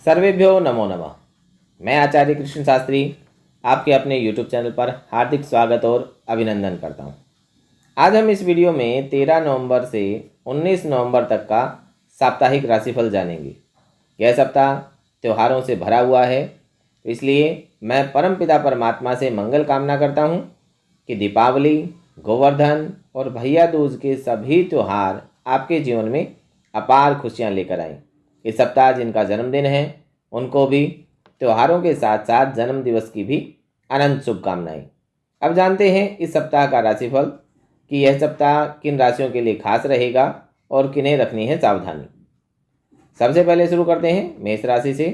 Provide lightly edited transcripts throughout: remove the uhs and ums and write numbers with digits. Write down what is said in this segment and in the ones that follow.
सर्वेभ्यो नमो नमः। मैं आचार्य कृष्ण शास्त्री आपके अपने YouTube चैनल पर हार्दिक स्वागत और अभिनंदन करता हूं। आज हम इस वीडियो में 13 नवंबर से 19 नवंबर तक का साप्ताहिक राशिफल जानेंगे। यह सप्ताह त्योहारों से भरा हुआ है, इसलिए मैं परमपिता परमात्मा से मंगल कामना करता हूं कि दीपावली, गोवर्धन और भैया दूज के सभी त्यौहार आपके जीवन में अपार खुशियां लेकर आएं। इस सप्ताह जिनका जन्मदिन है उनको भी त्योहारों के साथ साथ जन्म दिवस की भी अनंत शुभकामनाएं। अब जानते हैं इस सप्ताह का राशिफल कि यह सप्ताह किन राशियों के लिए खास रहेगा और किन्हें रखनी है सावधानी। सबसे पहले शुरू करते हैं मेष राशि से।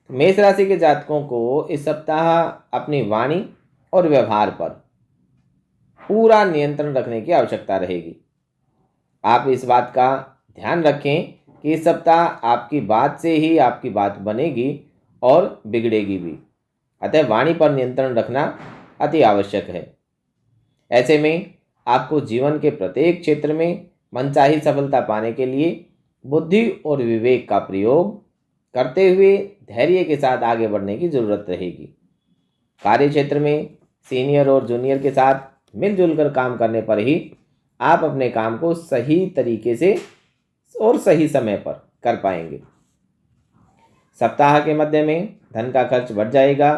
मेष राशि के जातकों को इस सप्ताह अपनी वाणी और व्यवहार पर पूरा नियंत्रण रखने की आवश्यकता रहेगी। आप इस बात का ध्यान रखें कि इस सप्ताह आपकी बात से ही आपकी बात बनेगी और बिगड़ेगी भी, अतः वाणी पर नियंत्रण रखना अति आवश्यक है। ऐसे में आपको जीवन के प्रत्येक क्षेत्र में मनचाही सफलता पाने के लिए बुद्धि और विवेक का प्रयोग करते हुए धैर्य के साथ आगे बढ़ने की जरूरत रहेगी। कार्य क्षेत्र में सीनियर और जूनियर के साथ मिलजुल कर काम करने पर ही आप अपने काम को सही तरीके से और सही समय पर कर पाएंगे। सप्ताह के मध्य में धन का खर्च बढ़ जाएगा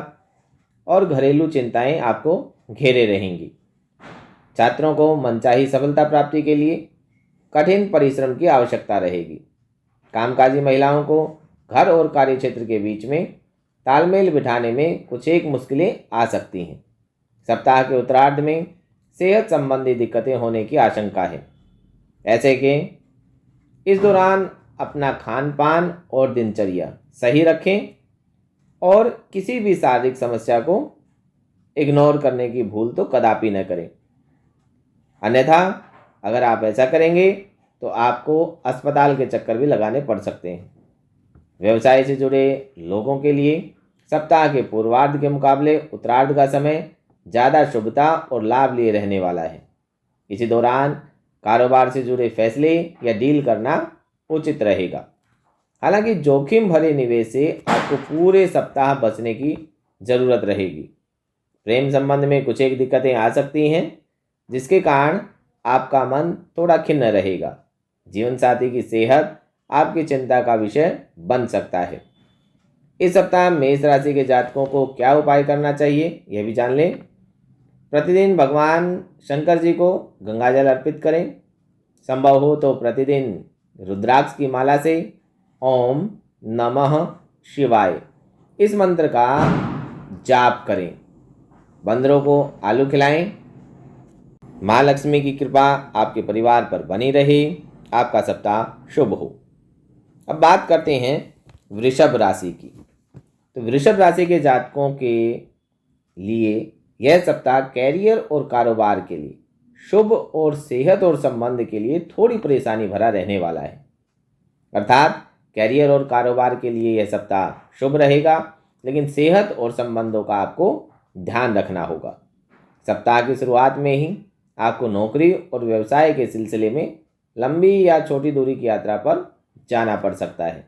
और घरेलू चिंताएं आपको घेरे रहेंगी। छात्रों को मनचाही सफलता प्राप्ति के लिए कठिन परिश्रम की आवश्यकता रहेगी। कामकाजी महिलाओं को घर और कार्य क्षेत्र के बीच में तालमेल बिठाने में कुछ एक मुश्किलें आ सकती हैं। सप्ताह के उत्तरार्ध में सेहत संबंधी दिक्कतें होने की आशंका है। ऐसे के इस दौरान अपना खान पान और दिनचर्या सही रखें और किसी भी शारीरिक समस्या को इग्नोर करने की भूल तो कदापि न करें, अन्यथा अगर आप ऐसा करेंगे तो आपको अस्पताल के चक्कर भी लगाने पड़ सकते हैं। व्यवसाय से जुड़े लोगों के लिए सप्ताह के पूर्वार्ध के मुकाबले उत्तरार्ध का समय ज़्यादा शुभता और लाभ लिए रहने वाला है। इसी दौरान कारोबार से जुड़े फैसले या डील करना उचित रहेगा। हालांकि जोखिम भरे निवेश से आपको पूरे सप्ताह बचने की ज़रूरत रहेगी। प्रेम संबंध में कुछ एक दिक्कतें आ सकती हैं, जिसके कारण आपका मन थोड़ा खिन्न रहेगा। जीवन साथी की सेहत आपकी चिंता का विषय बन सकता है। इस सप्ताह मेष राशि के जातकों को क्या उपाय करना चाहिए यह भी जान लें। प्रतिदिन भगवान शंकर जी को गंगाजल अर्पित करें। संभव हो तो प्रतिदिन रुद्राक्ष की माला से ओम नमः शिवाय इस मंत्र का जाप करें। बंदरों को आलू खिलाएं। माँ लक्ष्मी की कृपा आपके परिवार पर बनी रहे। आपका सप्ताह शुभ हो। अब बात करते हैं वृषभ राशि की। तो वृषभ राशि के जातकों के लिए यह सप्ताह कैरियर और कारोबार के लिए शुभ और सेहत और संबंध के लिए थोड़ी परेशानी भरा रहने वाला है। अर्थात कैरियर और कारोबार के लिए यह सप्ताह शुभ रहेगा, लेकिन सेहत और संबंधों का आपको ध्यान रखना होगा। सप्ताह की शुरुआत में ही आपको नौकरी और व्यवसाय के सिलसिले में लंबी या छोटी दूरी की यात्रा पर जाना पड़ सकता है।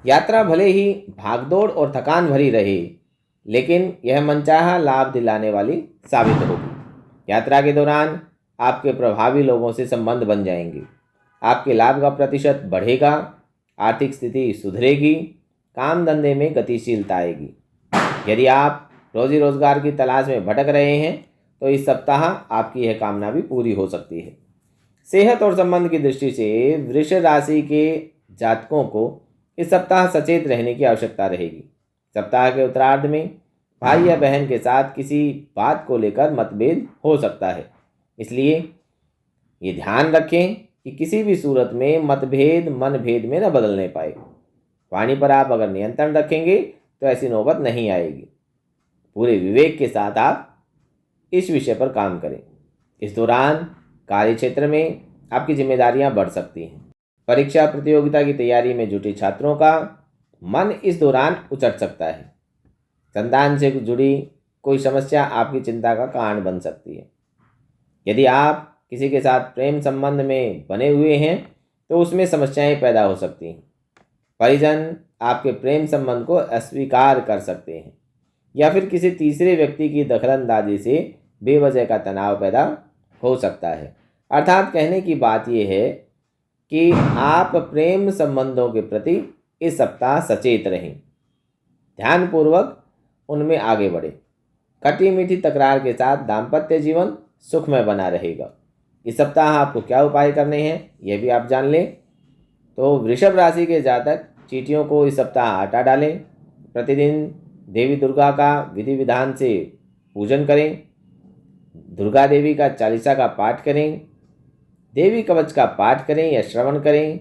यात्रा भले ही भागदौड़ और थकान भरी रहे, लेकिन यह मनचाहा लाभ दिलाने वाली साबित होगी। यात्रा के दौरान आपके प्रभावी लोगों से संबंध बन जाएंगे। आपके लाभ का प्रतिशत बढ़ेगा। आर्थिक स्थिति सुधरेगी। काम धंधे में गतिशीलता आएगी। यदि आप रोजी रोजगार की तलाश में भटक रहे हैं तो इस सप्ताह आपकी यह कामना भी पूरी हो सकती है। सेहत और संबंध की दृष्टि से वृषभ राशि के जातकों को इस सप्ताह सचेत रहने की आवश्यकता रहेगी। सप्ताह के उत्तरार्ध में भाई या बहन के साथ किसी बात को लेकर मतभेद हो सकता है, इसलिए ये ध्यान रखें कि किसी भी सूरत में मतभेद मनभेद में न बदलने पाए। वाणी पर आप अगर नियंत्रण रखेंगे तो ऐसी नौबत नहीं आएगी। पूरे विवेक के साथ आप इस विषय पर काम करें। इस दौरान कार्य क्षेत्र में आपकी जिम्मेदारियां बढ़ सकती हैं। परीक्षा प्रतियोगिता की तैयारी में जुटे छात्रों का मन इस दौरान उचट सकता है। संतान से जुड़ी कोई समस्या आपकी चिंता का कारण बन सकती है। यदि आप किसी के साथ प्रेम संबंध में बने हुए हैं तो उसमें समस्याएं पैदा हो सकती हैं। परिजन आपके प्रेम संबंध को अस्वीकार कर सकते हैं या फिर किसी तीसरे व्यक्ति की दखलंदाजी से बेवजह का तनाव पैदा हो सकता है। अर्थात कहने की बात यह है कि आप प्रेम संबंधों के प्रति इस सप्ताह सचेत रहें, ध्यानपूर्वक उनमें आगे बढ़ें। खट्टी मीठी तकरार के साथ दाम्पत्य जीवन सुखमय बना रहेगा। इस सप्ताह आपको क्या उपाय करने हैं यह भी आप जान लें। तो वृषभ राशि के जातक चींटियों को इस सप्ताह आटा डालें, प्रतिदिन देवी दुर्गा का विधि विधान से पूजन करें, दुर्गा देवी का चालीसा का पाठ करें, देवी कवच का पाठ करें या श्रवण करें,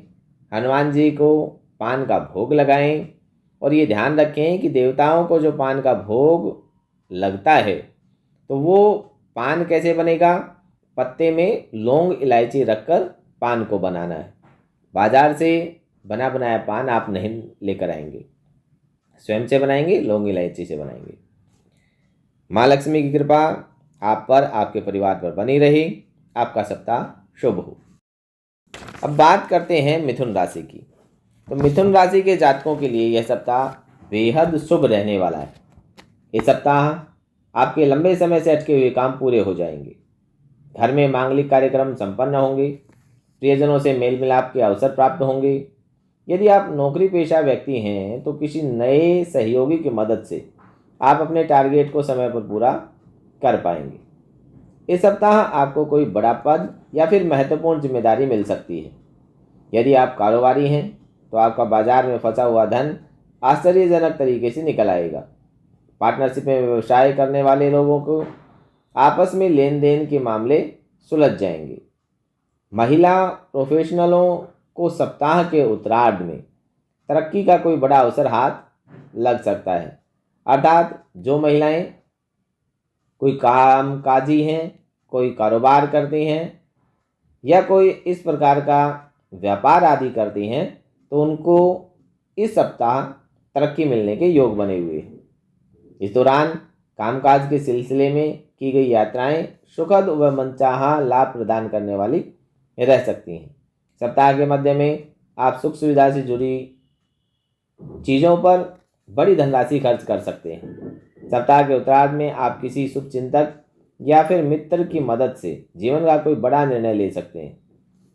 हनुमान जी को पान का भोग लगाएं और ये ध्यान रखें कि देवताओं को जो पान का भोग लगता है तो वो पान कैसे बनेगा। पत्ते में लौंग इलायची रखकर पान को बनाना है। बाजार से बना बनाया पान आप नहीं लेकर आएंगे, स्वयं से बनाएंगे, लौंग इलायची से बनाएंगे। माँ लक्ष्मी की कृपा आप पर, आपके परिवार पर बनी रही। आपका सप्ताह शुभ हो। अब बात करते हैं मिथुन राशि की। तो मिथुन राशि के जातकों के लिए यह सप्ताह बेहद शुभ रहने वाला है। इस सप्ताह आपके लंबे समय से अटके हुए काम पूरे हो जाएंगे। घर में मांगलिक कार्यक्रम संपन्न होंगे। प्रियजनों से मेल मिलाप के अवसर प्राप्त होंगे। यदि आप नौकरी पेशा व्यक्ति हैं तो किसी नए सहयोगी की मदद से आप अपने टारगेट को समय पर पूरा कर पाएंगे। इस सप्ताह आपको कोई बड़ा पद या फिर महत्वपूर्ण जिम्मेदारी मिल सकती है। यदि आप कारोबारी हैं तो आपका बाजार में फंसा हुआ धन आश्चर्यजनक तरीके से निकल आएगा। पार्टनरशिप में व्यवसाय करने वाले लोगों को आपस में लेन देन के मामले सुलझ जाएंगे। महिला प्रोफेशनलों को सप्ताह के उत्तरार्ध में तरक्की का कोई बड़ा अवसर हाथ लग सकता है। अर्थात जो महिलाएं कोई कामकाजी हैं, कोई कारोबार करती हैं या कोई इस प्रकार का व्यापार आदि करती हैं तो उनको इस सप्ताह तरक्की मिलने के योग बने हुए हैं। इस दौरान कामकाज के सिलसिले में की गई यात्राएं सुखद व मनचाहा लाभ प्रदान करने वाली रह सकती हैं। सप्ताह के मध्य में आप सुख सुविधा से जुड़ी चीज़ों पर बड़ी धनराशि खर्च कर सकते हैं। सप्ताह के उत्तरार्ध में आप किसी शुभचिंतक या फिर मित्र की मदद से जीवन का कोई बड़ा निर्णय ले सकते हैं।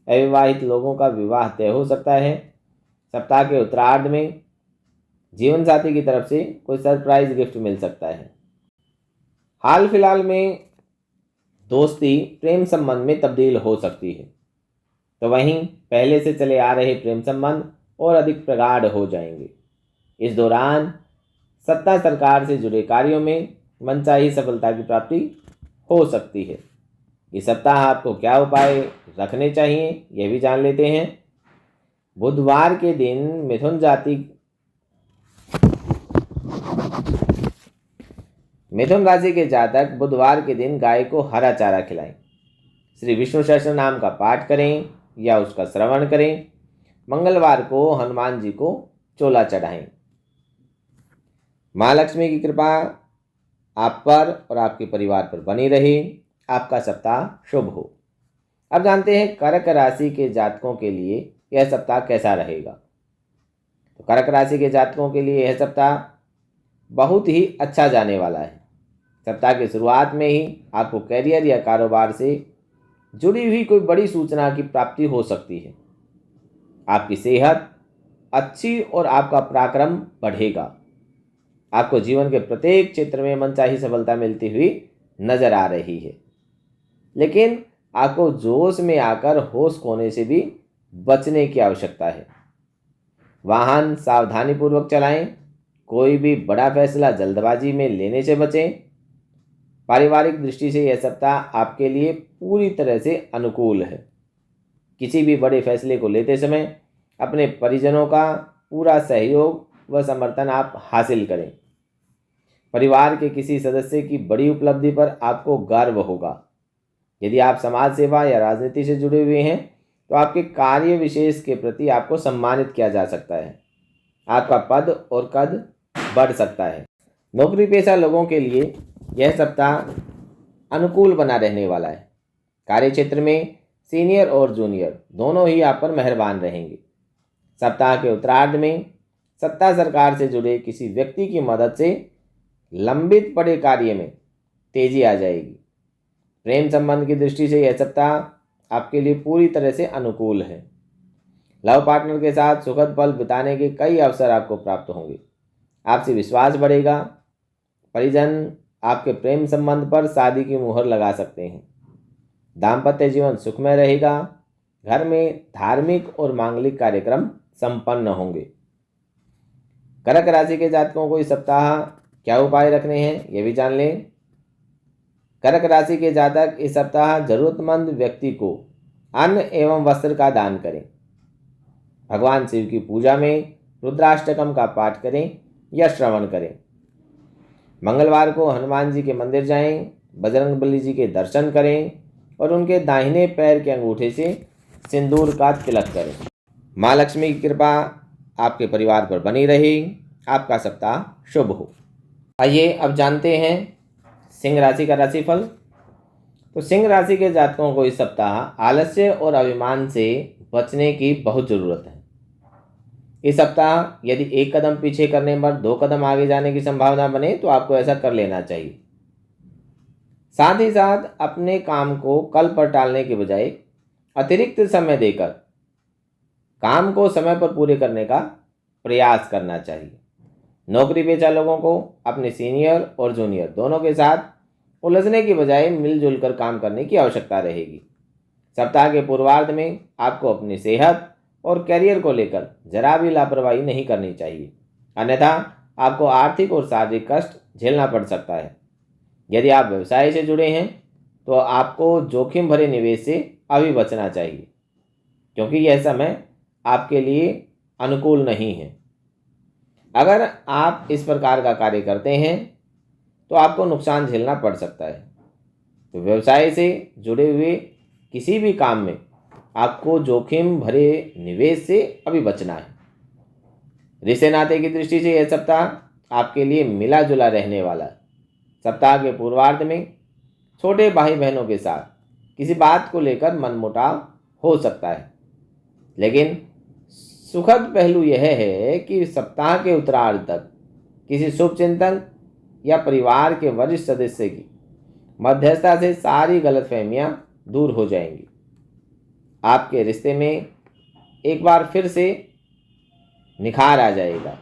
अविवाहित लोगों का विवाह तय हो सकता है। सप्ताह के उत्तरार्ध में जीवन साथी की तरफ से कोई सरप्राइज गिफ्ट मिल सकता है। हाल फिलहाल में दोस्ती प्रेम संबंध में तब्दील हो सकती है, तो वहीं पहले से चले आ रहे प्रेम संबंध और अधिक प्रगाढ़ हो जाएंगे। इस दौरान सत्ता सरकार से जुड़े कार्यों में मनचाही सफलता की प्राप्ति हो सकती है। इस सप्ताह आपको क्या उपाय रखने चाहिए यह भी जान लेते हैं। बुधवार के दिन मिथुन राशि के जातक बुधवार के दिन गाय को हरा चारा खिलाएं। श्री विष्णु सहस्त्र नाम का पाठ करें या उसका श्रवण करें। मंगलवार को हनुमान जी को चोला चढ़ाएं। माँ लक्ष्मी की कृपा आप पर और आपके परिवार पर बनी रहे। आपका सप्ताह शुभ हो। अब जानते हैं कर्क राशि के जातकों के लिए यह सप्ताह कैसा रहेगा। तो कर्क राशि के जातकों के लिए यह सप्ताह बहुत ही अच्छा जाने वाला है। सप्ताह की शुरुआत में ही आपको कैरियर या कारोबार से जुड़ी हुई कोई बड़ी सूचना की प्राप्ति हो सकती है। आपकी सेहत अच्छी और आपका पराक्रम बढ़ेगा। आपको जीवन के प्रत्येक क्षेत्र में मनचाही सफलता मिलती हुई नजर आ रही है, लेकिन आपको जोश में आकर होश खोने से भी बचने की आवश्यकता है। वाहन सावधानीपूर्वक चलाएं। कोई भी बड़ा फैसला जल्दबाजी में लेने से बचें। पारिवारिक दृष्टि से यह सप्ताह आपके लिए पूरी तरह से अनुकूल है। किसी भी बड़े फैसले को लेते समय अपने परिजनों का पूरा सहयोग व समर्थन आप हासिल करें। परिवार के किसी सदस्य की बड़ी उपलब्धि पर आपको गर्व होगा। यदि आप समाज सेवा या राजनीति से जुड़े हुए हैं तो आपके कार्य विशेष के प्रति आपको सम्मानित किया जा सकता है। आपका पद और कद बढ़ सकता है। नौकरी पेशा लोगों के लिए यह सप्ताह अनुकूल बना रहने वाला है। कार्य क्षेत्र में सीनियर और जूनियर दोनों ही आप पर मेहरबान रहेंगे। सप्ताह के उत्तरार्ध में सत्ता सरकार से जुड़े किसी व्यक्ति की मदद से लंबित पड़े कार्य में तेजी आ जाएगी। प्रेम संबंध की दृष्टि से यह सप्ताह आपके लिए पूरी तरह से अनुकूल है। लव पार्टनर के साथ सुखद पल बिताने के कई अवसर आपको प्राप्त होंगे। आपसे विश्वास बढ़ेगा। परिजन आपके प्रेम संबंध पर शादी की मुहर लगा सकते हैं। दाम्पत्य जीवन सुखमय रहेगा। घर में धार्मिक और मांगलिक कार्यक्रम संपन्न होंगे। कर्क राशि के जातकों को इस सप्ताह क्या उपाय रखने हैं, यह भी जान लें। कर्क राशि के जातक इस सप्ताह जरूरतमंद व्यक्ति को अन्न एवं वस्त्र का दान करें। भगवान शिव की पूजा में रुद्राष्टकम का पाठ करें या श्रवण करें। मंगलवार को हनुमान जी के मंदिर जाएं, बजरंगबली जी के दर्शन करें और उनके दाहिने पैर के अंगूठे से सिंदूर का तिलक करें। माँ लक्ष्मी की कृपा आपके परिवार पर बनी रहे। आपका सप्ताह शुभ हो। आइए अब जानते हैं सिंह राशि का राशिफल। तो सिंह राशि के जातकों को इस सप्ताह आलस्य और अभिमान से बचने की बहुत ज़रूरत है। इस सप्ताह यदि एक कदम पीछे करने पर 2 कदम आगे जाने की संभावना बने तो आपको ऐसा कर लेना चाहिए। साथ ही साथ अपने काम को कल पर टालने के बजाय अतिरिक्त समय देकर काम को समय पर पूरे करने का प्रयास करना चाहिए। नौकरी पेशा लोगों को अपने सीनियर और जूनियर दोनों के साथ उलझने की बजाय मिलजुल कर काम करने की आवश्यकता रहेगी। सप्ताह के पूर्वार्ध में आपको अपनी सेहत और करियर को लेकर जरा भी लापरवाही नहीं करनी चाहिए, अन्यथा आपको आर्थिक और शारीरिक कष्ट झेलना पड़ सकता है। यदि आप व्यवसाय से जुड़े हैं तो आपको जोखिम भरे निवेश से अभी बचना चाहिए, क्योंकि यह समय आपके लिए अनुकूल नहीं है। अगर आप इस प्रकार का कार्य करते हैं तो आपको नुकसान झेलना पड़ सकता है। तो व्यवसाय से जुड़े हुए किसी भी काम में आपको जोखिम भरे निवेश से अभी बचना है। रिश्ते नाते की दृष्टि से यह सप्ताह आपके लिए मिला जुला रहने वाला है। सप्ताह के पूर्वार्ध में छोटे भाई बहनों के साथ किसी बात को लेकर मनमुटाव हो सकता है, लेकिन सुखद पहलू यह है कि सप्ताह के उत्तरार्ध तक किसी शुभचिंतक या परिवार के वरिष्ठ सदस्य की मध्यस्थता से सारी गलतफहमियां दूर हो जाएंगी। आपके रिश्ते में एक बार फिर से निखार आ जाएगा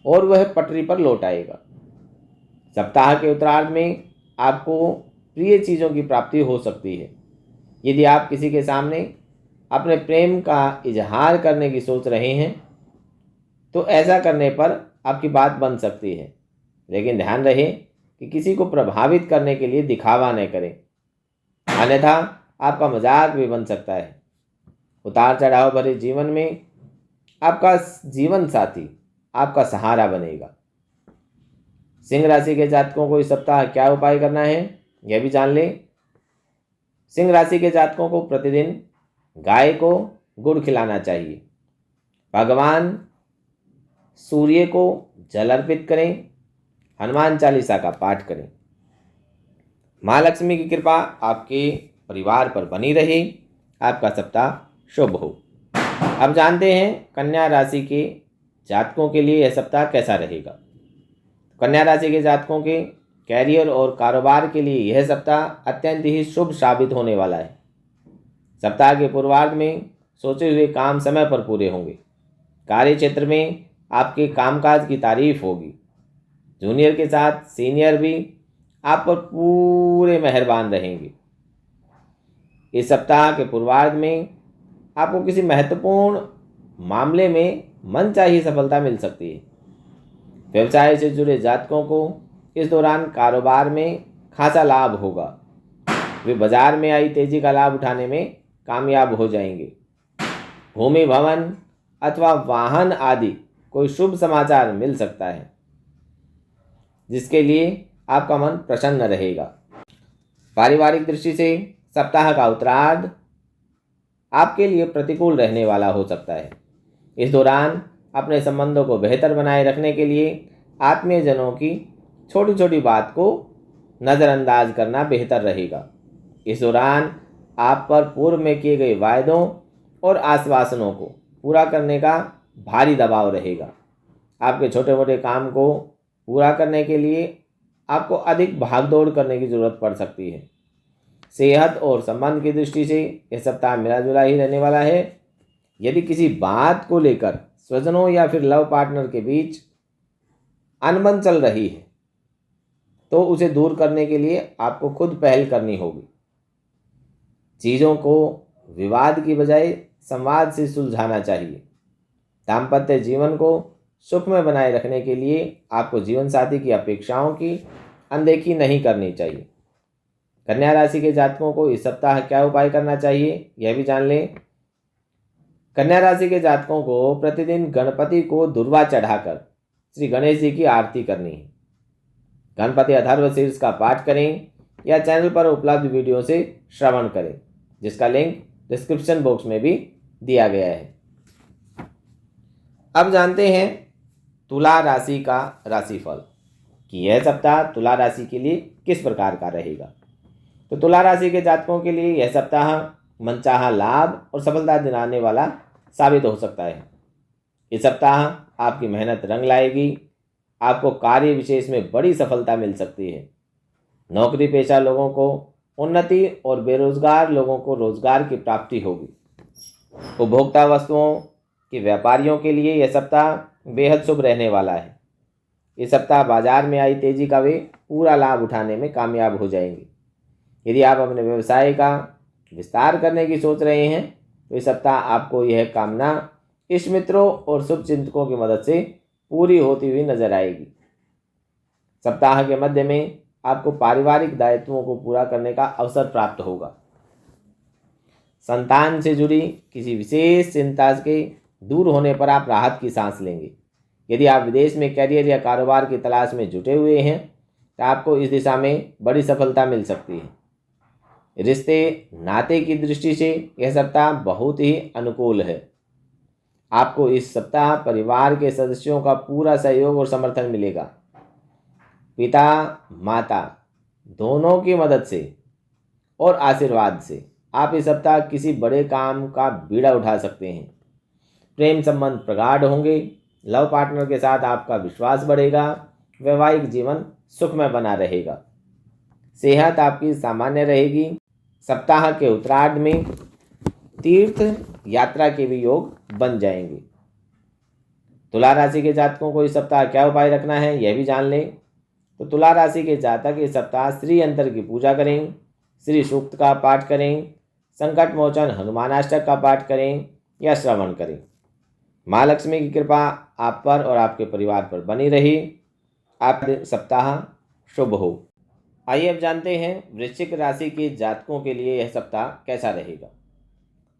और वह पटरी पर लौट आएगा। सप्ताह के उत्तरार्ध में आपको प्रिय चीज़ों की प्राप्ति हो सकती है। यदि आप किसी के सामने अपने प्रेम का इजहार करने की सोच रहे हैं तो ऐसा करने पर आपकी बात बन सकती है, लेकिन ध्यान रहे कि किसी को प्रभावित करने के लिए दिखावा न करें, अन्यथा आपका मजाक भी बन सकता है। उतार चढ़ाव भरे जीवन में आपका जीवन साथी आपका सहारा बनेगा। सिंह राशि के जातकों को इस सप्ताह क्या उपाय करना है, यह भी जान लें। सिंह राशि के जातकों को प्रतिदिन गाय को गुड़ खिलाना चाहिए। भगवान सूर्य को जल अर्पित करें। हनुमान चालीसा का पाठ करें। माँ लक्ष्मी की कृपा आपके परिवार पर बनी रहे। आपका सप्ताह शुभ हो। अब जानते हैं कन्या राशि के जातकों के लिए यह सप्ताह कैसा रहेगा। कन्या राशि के जातकों के कैरियर और कारोबार के लिए यह सप्ताह अत्यंत ही शुभ साबित होने वाला है। सप्ताह के पूर्वार्ध में सोचे हुए काम समय पर पूरे होंगे। कार्य क्षेत्र में आपके कामकाज की तारीफ होगी। जूनियर के साथ सीनियर भी आप पर पूरे मेहरबान रहेंगे। इस सप्ताह के पूर्वार्ध में आपको किसी महत्वपूर्ण मामले में मनचाही सफलता मिल सकती है। व्यवसाय से जुड़े जातकों को इस दौरान कारोबार में खासा लाभ होगा। वे बाजार में आई तेजी का लाभ उठाने में कामयाब हो जाएंगे। भूमि भवन अथवा वाहन आदि कोई शुभ समाचार मिल सकता है, जिसके लिए आपका मन प्रसन्न रहेगा। पारिवारिक दृष्टि से सप्ताह का उत्तरार्ध आपके लिए प्रतिकूल रहने वाला हो सकता है। इस दौरान अपने संबंधों को बेहतर बनाए रखने के लिए आत्मीयजनों की छोटी छोटी बात को नज़रअंदाज करना बेहतर रहेगा। इस दौरान आप पर पूर्व में किए गए वायदों और आश्वासनों को पूरा करने का भारी दबाव रहेगा। आपके छोटे मोटे काम को पूरा करने के लिए आपको अधिक भागदौड़ करने की ज़रूरत पड़ सकती है। सेहत और संबंध की दृष्टि से यह सप्ताह मिला जुला ही रहने वाला है। यदि किसी बात को लेकर स्वजनों या फिर लव पार्टनर के बीच अनबन चल रही है तो उसे दूर करने के लिए आपको खुद पहल करनी होगी। चीज़ों को विवाद की बजाय संवाद से सुलझाना चाहिए। दाम्पत्य जीवन को सुखमय बनाए रखने के लिए आपको जीवन साथी की अपेक्षाओं की अनदेखी नहीं करनी चाहिए। कन्या राशि के जातकों को इस सप्ताह क्या उपाय करना चाहिए, यह भी जान लें। कन्या राशि के जातकों को प्रतिदिन गणपति को दुर्वा चढ़ाकर श्री गणेश जी की आरती करनी है। गणपति अथर्वशीर्ष का पाठ करें या चैनल पर उपलब्ध वीडियो से श्रवण करें, जिसका लिंक डिस्क्रिप्शन बॉक्स में भी दिया गया है। अब जानते हैं तुला राशि का राशिफल कि यह सप्ताह तुला राशि के लिए किस प्रकार का रहेगा। तो तुला राशि के जातकों के लिए यह सप्ताह मनचाहा लाभ और सफलता दिलाने वाला साबित हो सकता है। इस सप्ताह आपकी मेहनत रंग लाएगी। आपको कार्य विशेष में बड़ी सफलता मिल सकती है। नौकरी पेशा लोगों को उन्नति और बेरोजगार लोगों को रोजगार की प्राप्ति होगी। उपभोक्ता वस्तुओं के व्यापारियों के लिए यह सप्ताह बेहद शुभ रहने वाला है। इस सप्ताह बाजार में आई तेजी का वे पूरा लाभ उठाने में कामयाब हो जाएंगे। यदि आप अपने व्यवसाय का विस्तार करने की सोच रहे हैं तो इस सप्ताह आपको यह कामना इष्ट मित्रों और शुभ चिंतकों की मदद से पूरी होती हुई नजर आएगी। सप्ताह के मध्य में आपको पारिवारिक दायित्वों को पूरा करने का अवसर प्राप्त होगा। संतान से जुड़ी किसी विशेष चिंता के दूर होने पर आप राहत की सांस लेंगे। यदि आप विदेश में कैरियर या कारोबार की तलाश में जुटे हुए हैं तो आपको इस दिशा में बड़ी सफलता मिल सकती है। रिश्ते नाते की दृष्टि से यह सप्ताह बहुत ही अनुकूल है। आपको इस सप्ताह परिवार के सदस्यों का पूरा सहयोग और समर्थन मिलेगा। पिता माता दोनों की मदद से और आशीर्वाद से आप इस सप्ताह किसी बड़े काम का बीड़ा उठा सकते हैं। प्रेम संबंध प्रगाढ़ होंगे। लव पार्टनर के साथ आपका विश्वास बढ़ेगा। वैवाहिक जीवन सुखमय बना रहेगा। सेहत आपकी सामान्य रहेगी। सप्ताह के उत्तरार्ध में तीर्थ यात्रा के भी योग बन जाएंगे। तुला राशि के जातकों को इस सप्ताह क्या उपाय रखना है, यह भी जान लें। तो तुला राशि के जातक इस सप्ताह श्री यंत्र की पूजा करें, श्री सूक्त का पाठ करें, संकट मोचन हनुमानाष्टक का पाठ करें या श्रवण करें। माँ लक्ष्मी की कृपा आप पर और आपके परिवार पर बनी रही। आपका सप्ताह शुभ हो। आइए अब जानते हैं वृश्चिक राशि के जातकों के लिए यह सप्ताह कैसा रहेगा।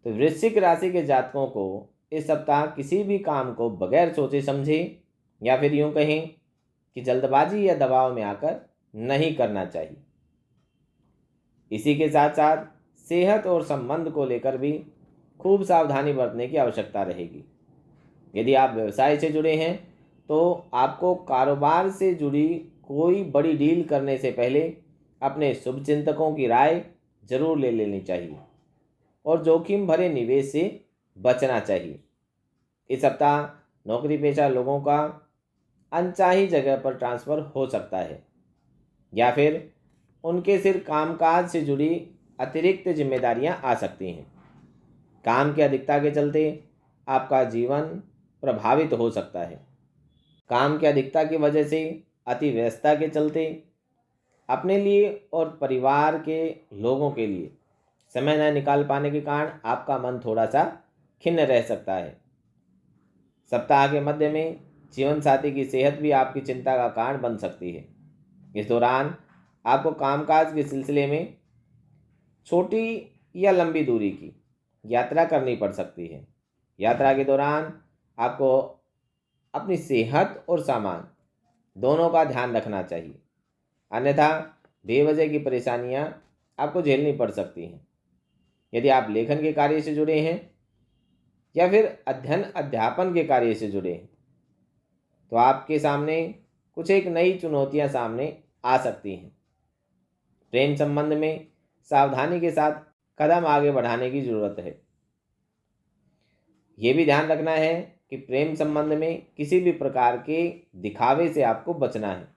तो वृश्चिक राशि के जातकों को इस सप्ताह किसी भी काम को बगैर सोचे समझे या फिर यूं कहें कि जल्दबाजी या दबाव में आकर नहीं करना चाहिए। इसी के साथ साथ सेहत और संबंध को लेकर भी खूब सावधानी बरतने की आवश्यकता रहेगी। यदि आप व्यवसाय से जुड़े हैं तो आपको कारोबार से जुड़ी कोई बड़ी डील करने से पहले अपने शुभचिंतकों की राय जरूर ले लेनी चाहिए और जोखिम भरे निवेश से बचना चाहिए। इस सप्ताह नौकरी पेशा लोगों का अनचाही जगह पर ट्रांसफ़र हो सकता है या फिर उनके सिर कामकाज से जुड़ी अतिरिक्त जिम्मेदारियां आ सकती हैं। काम की अधिकता के चलते आपका जीवन प्रभावित हो सकता है। काम की अधिकता की वजह से अति व्यस्तता के चलते अपने लिए और परिवार के लोगों के लिए समय न निकाल पाने के कारण आपका मन थोड़ा सा खिन्न रह सकता है। सप्ताह के मध्य में जीवन साथी की सेहत भी आपकी चिंता का कारण बन सकती है। इस दौरान आपको कामकाज के सिलसिले में छोटी या लंबी दूरी की यात्रा करनी पड़ सकती है। यात्रा के दौरान आपको अपनी सेहत और सामान दोनों का ध्यान रखना चाहिए, अन्यथा बेवजह की परेशानियां आपको झेलनी पड़ सकती हैं। यदि आप लेखन के कार्य से जुड़े हैं या फिर अध्ययन अध्यापन के कार्य से जुड़े हैं तो आपके सामने कुछ एक नई चुनौतियां सामने आ सकती हैं। प्रेम संबंध में सावधानी के साथ कदम आगे बढ़ाने की ज़रूरत है। ये भी ध्यान रखना है कि प्रेम संबंध में किसी भी प्रकार के दिखावे से आपको बचना है।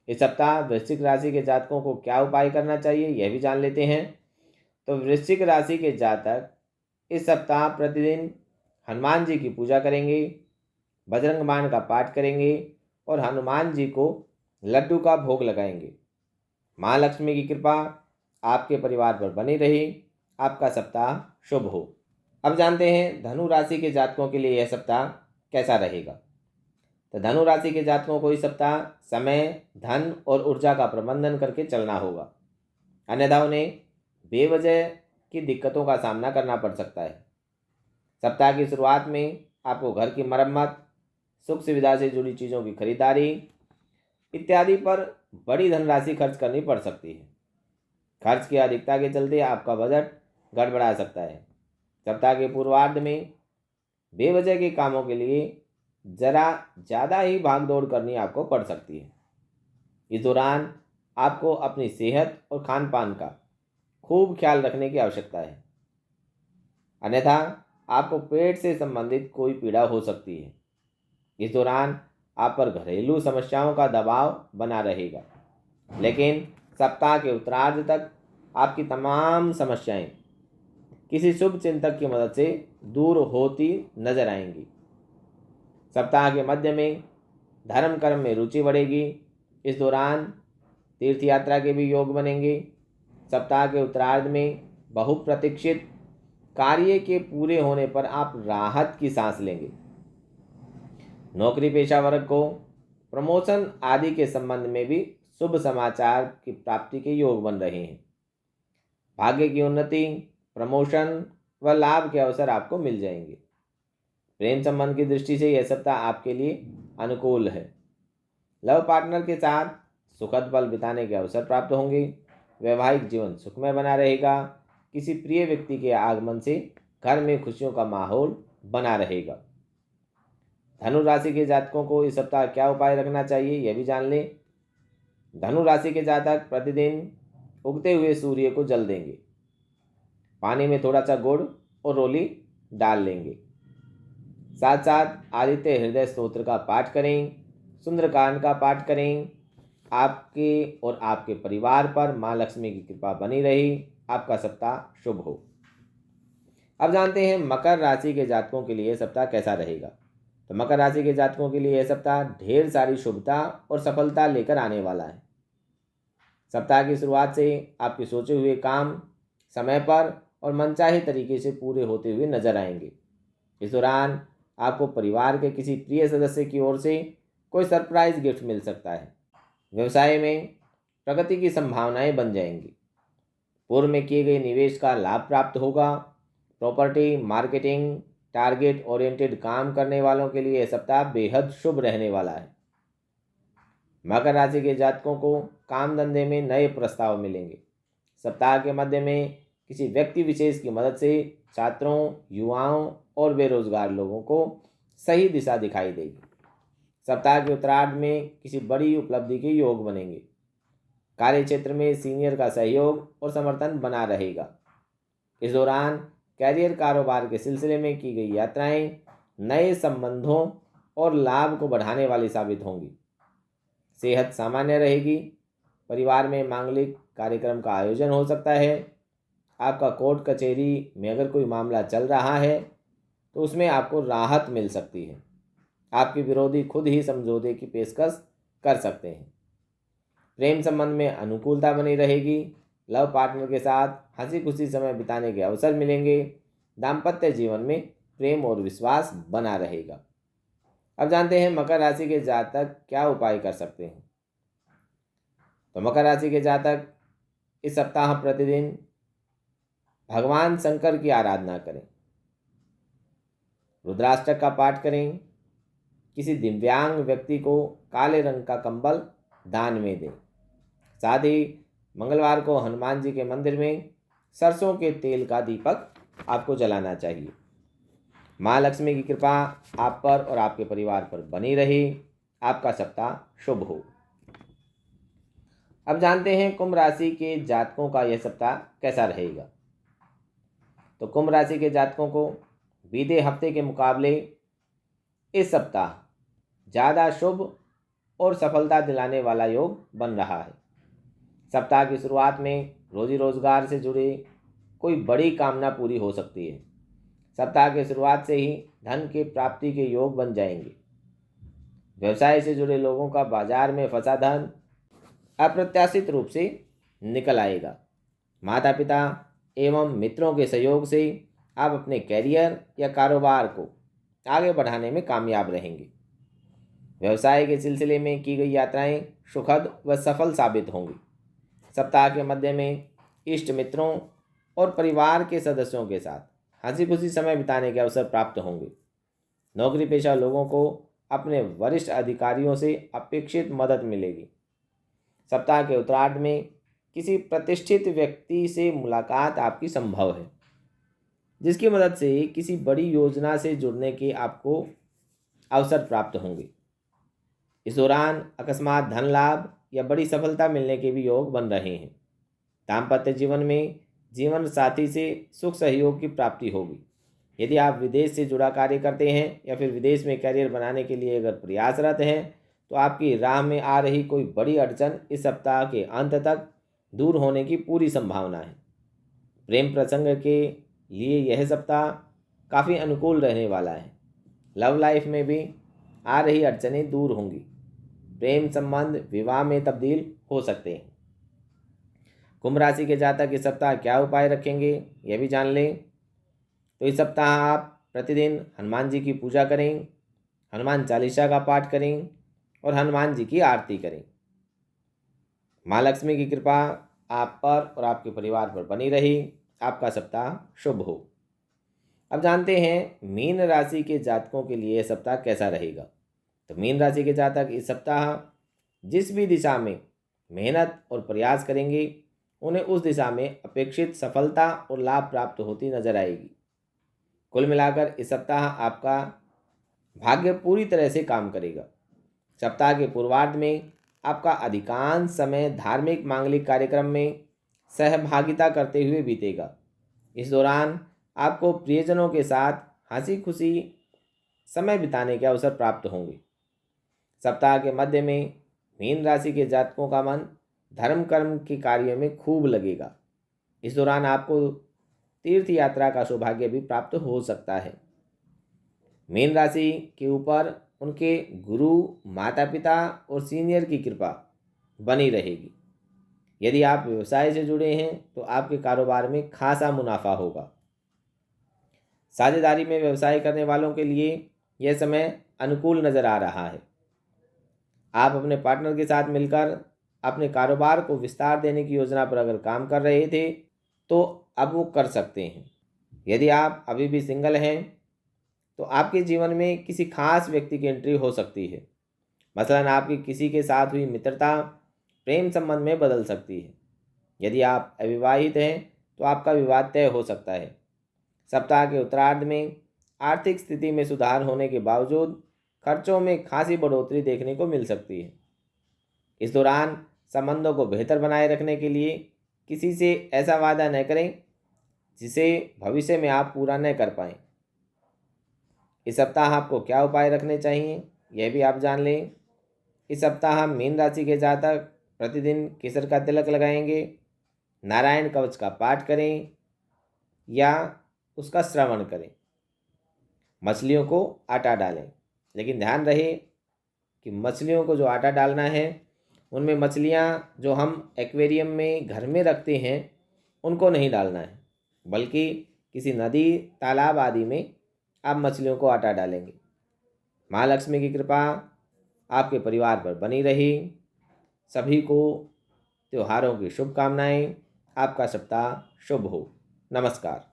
इस सप्ताह वृश्चिक राशि के जातकों को क्या उपाय करना चाहिए यह भी जान लेते हैं। तो वृश्चिक राशि के जातक इस सप्ताह प्रतिदिन हनुमान जी की पूजा करेंगे, बजरंग बाण का पाठ करेंगे और हनुमान जी को लड्डू का भोग लगाएंगे। माँ लक्ष्मी की कृपा आपके परिवार पर बनी रही, आपका सप्ताह शुभ हो। अब जानते हैं धनु राशि के जातकों के लिए यह सप्ताह कैसा रहेगा। तो धनु राशि के जातकों को इस सप्ताह समय, धन और ऊर्जा का प्रबंधन करके चलना होगा, अन्यथा उन्हें बेवजह की दिक्कतों का सामना करना पड़ सकता है। सप्ताह की शुरुआत में आपको घर की मरम्मत, सुख सुविधा से जुड़ी चीज़ों की खरीदारी इत्यादि पर बड़ी धनराशि खर्च करनी पड़ सकती है। खर्च की अधिकता के चलते आपका बजट गड़बड़ा सकता है। सप्ताह के पूर्वार्ध में बेवजह के कामों के लिए जरा ज़्यादा ही भागदौड़ करनी आपको पड़ सकती है। इस दौरान आपको अपनी सेहत और खान पान का खूब ख्याल रखने की आवश्यकता है, अन्यथा आपको पेट से संबंधित कोई पीड़ा हो सकती है। इस दौरान आप पर घरेलू समस्याओं का दबाव बना रहेगा, लेकिन सप्ताह के उत्तरार्ध तक आपकी तमाम समस्याएं किसी शुभ चिंतक की मदद से दूर होती नजर आएंगी। सप्ताह के मध्य में धर्म कर्म में रुचि बढ़ेगी। इस दौरान तीर्थ यात्रा के भी योग बनेंगे। सप्ताह के उत्तरार्ध में बहुप्रतीक्षित कार्य के पूरे होने पर आप राहत की सांस लेंगे। नौकरी पेशा वर्ग को प्रमोशन आदि के संबंध में भी शुभ समाचार की प्राप्ति के योग बन रहे हैं। भाग्य की उन्नति, प्रमोशन व लाभ के अवसर आपको मिल जाएंगे। प्रेम संबंध की दृष्टि से यह सप्ताह आपके लिए अनुकूल है। लव पार्टनर के साथ सुखद पल बिताने के अवसर प्राप्त होंगे। वैवाहिक जीवन सुखमय बना रहेगा। किसी प्रिय व्यक्ति के आगमन से घर में खुशियों का माहौल बना रहेगा। धनु राशि के जातकों को इस सप्ताह क्या उपाय रखना चाहिए यह भी जान लें। धनु राशि के जातक प्रतिदिन उगते हुए सूर्य को जल देंगे, पानी में थोड़ा सा गुड़ और रोली डाल लेंगे। साथ साथ आदित्य हृदय स्तोत्र का पाठ करें, सुंदरकांड का पाठ करें। आपके और आपके परिवार पर माँ लक्ष्मी की कृपा बनी रही, आपका सप्ताह शुभ हो। अब जानते हैं मकर राशि के जातकों के लिए सप्ताह कैसा रहेगा। तो मकर राशि के जातकों के लिए यह सप्ताह ढेर सारी शुभता और सफलता लेकर आने वाला है। सप्ताह की शुरुआत से आपके सोचे हुए काम समय पर और मनचाहे तरीके से पूरे होते हुए नजर आएंगे। इस दौरान आपको परिवार के किसी प्रिय सदस्य की ओर से कोई सरप्राइज गिफ्ट मिल सकता है। व्यवसाय में प्रगति की संभावनाएं बन जाएंगी। पूर्व में किए गए निवेश का लाभ प्राप्त होगा। प्रॉपर्टी, मार्केटिंग, टारगेट ओरिएंटेड काम करने वालों के लिए यह सप्ताह बेहद शुभ रहने वाला है। मकर राशि के जातकों को काम धंधे में नए प्रस्ताव मिलेंगे। सप्ताह के मध्य में किसी व्यक्ति विशेष की मदद से छात्रों, युवाओं और बेरोजगार लोगों को सही दिशा दिखाई देगी। सप्ताह के उत्तरार्ध में किसी बड़ी उपलब्धि के योग बनेंगे। कार्य क्षेत्र में सीनियर का सहयोग और समर्थन बना रहेगा। इस दौरान कैरियर कारोबार के सिलसिले में की गई यात्राएं नए संबंधों और लाभ को बढ़ाने वाली साबित होंगी। सेहत सामान्य रहेगी। परिवार में मांगलिक कार्यक्रम का आयोजन हो सकता है। आपका कोर्ट कचहरी में अगर कोई मामला चल रहा है तो उसमें आपको राहत मिल सकती है। आपके विरोधी खुद ही समझौते की पेशकश कर सकते हैं। प्रेम संबंध में अनुकूलता बनी रहेगी। लव पार्टनर के साथ हंसी खुशी समय बिताने के अवसर मिलेंगे। दाम्पत्य जीवन में प्रेम और विश्वास बना रहेगा। अब जानते हैं मकर राशि के जातक क्या उपाय कर सकते हैं। तो मकर राशि के जातक इस सप्ताह प्रतिदिन भगवान शंकर की आराधना करें, रुद्राष्टक का पाठ करें। किसी दिव्यांग व्यक्ति को काले रंग का कंबल दान में दें। साथ ही मंगलवार को हनुमान जी के मंदिर में सरसों के तेल का दीपक आपको जलाना चाहिए। माँ लक्ष्मी की कृपा आप पर और आपके परिवार पर बनी रहे, आपका सप्ताह शुभ हो। अब जानते हैं कुंभ राशि के जातकों का यह सप्ताह कैसा रहेगा। तो कुंभ राशि के जातकों को बीते हफ्ते के मुकाबले इस सप्ताह ज़्यादा शुभ और सफलता दिलाने वाला योग बन रहा है। सप्ताह की शुरुआत में रोजी रोजगार से जुड़े कोई बड़ी कामना पूरी हो सकती है। सप्ताह की शुरुआत से ही धन की प्राप्ति के योग बन जाएंगे। व्यवसाय से जुड़े लोगों का बाजार में फंसा धन अप्रत्याशित रूप से निकल आएगा। माता पिता एवं मित्रों के सहयोग से आप अपने कैरियर या कारोबार को आगे बढ़ाने में कामयाब रहेंगे। व्यवसाय के सिलसिले में की गई यात्राएं सुखद व सफल साबित होंगी। सप्ताह के मध्य में इष्ट मित्रों और परिवार के सदस्यों के साथ हंसी खुशी समय बिताने के अवसर प्राप्त होंगे। नौकरी पेशा लोगों को अपने वरिष्ठ अधिकारियों से अपेक्षित मदद मिलेगी। सप्ताह के उत्तरार्ध में किसी प्रतिष्ठित व्यक्ति से मुलाकात आपकी संभव है, जिसकी मदद से किसी बड़ी योजना से जुड़ने के आपको अवसर प्राप्त होंगे। इस दौरान अकस्मात धन लाभ या बड़ी सफलता मिलने के भी योग बन रहे हैं। दाम्पत्य जीवन में जीवन साथी से सुख सहयोग की प्राप्ति होगी। यदि आप विदेश से जुड़ा कार्य करते हैं या फिर विदेश में करियर बनाने के लिए अगर प्रयासरत हैं तो आपकी राह में आ रही कोई बड़ी अड़चन इस सप्ताह के अंत तक दूर होने की पूरी संभावना है। प्रेम प्रसंग के लिए यह सप्ताह काफ़ी अनुकूल रहने वाला है। लव लाइफ में भी आ रही अड़चनें दूर होंगी। प्रेम संबंध विवाह में तब्दील हो सकते हैं। कुंभ राशि के जातक इस सप्ताह क्या उपाय रखेंगे यह भी जान लें। तो इस सप्ताह आप प्रतिदिन हनुमान जी की पूजा करें, हनुमान चालीसा का पाठ करें और हनुमान जी की आरती करें। माँ लक्ष्मी की कृपा आप पर और आपके परिवार पर बनी रही। आपका सप्ताह शुभ हो। अब जानते हैं मीन राशि के जातकों के लिए यह सप्ताह कैसा रहेगा। तो मीन राशि के जातक इस सप्ताह जिस भी दिशा में मेहनत और प्रयास करेंगे उन्हें उस दिशा में अपेक्षित सफलता और लाभ प्राप्त होती नजर आएगी। कुल मिलाकर इस सप्ताह आपका भाग्य पूरी तरह से काम करेगा। सप्ताह के पूर्वार्ध में आपका अधिकांश समय धार्मिक मांगलिक कार्यक्रम में सहभागिता करते हुए बीतेगा। इस दौरान आपको प्रियजनों के साथ हंसी खुशी समय बिताने के अवसर प्राप्त होंगे। सप्ताह के मध्य में मीन राशि के जातकों का मन धर्म कर्म के कार्य में खूब लगेगा। इस दौरान आपको तीर्थ यात्रा का सौभाग्य भी प्राप्त हो सकता है। मीन राशि के ऊपर उनके गुरु, माता पिता और सीनियर की कृपा बनी रहेगी। यदि आप व्यवसाय से जुड़े हैं तो आपके कारोबार में खासा मुनाफा होगा। साझेदारी में व्यवसाय करने वालों के लिए यह समय अनुकूल नज़र आ रहा है। आप अपने पार्टनर के साथ मिलकर अपने कारोबार को विस्तार देने की योजना पर अगर काम कर रहे थे तो अब वो कर सकते हैं। यदि आप अभी भी सिंगल हैं तो आपके जीवन में किसी खास व्यक्ति की एंट्री हो सकती है। मसलन आपकी किसी के साथ हुई मित्रता प्रेम संबंध में बदल सकती है। यदि आप अविवाहित हैं तो आपका विवाह तय हो सकता है। सप्ताह के उत्तरार्ध में आर्थिक स्थिति में सुधार होने के बावजूद खर्चों में खासी बढ़ोतरी देखने को मिल सकती है। इस दौरान संबंधों को बेहतर बनाए रखने के लिए किसी से ऐसा वादा न करें जिसे भविष्य में आप पूरा न कर पाएं। इस सप्ताह आपको क्या उपाय रखने चाहिए यह भी आप जान लें। इस सप्ताह मीन राशि के जातक प्रतिदिन केसर का तिलक लगाएंगे, नारायण कवच का पाठ करें या उसका श्रवण करें। मछलियों को आटा डालें, लेकिन ध्यान रहे कि मछलियों को जो आटा डालना है उनमें मछलियाँ जो हम एक्वेरियम में घर में रखते हैं उनको नहीं डालना है, बल्कि किसी नदी तालाब आदि में आप मछलियों को आटा डालेंगे। माँ लक्ष्मी की कृपा आपके परिवार पर बनी रही। सभी को त्योहारों की शुभकामनाएं। आपका सप्ताह शुभ हो। नमस्कार।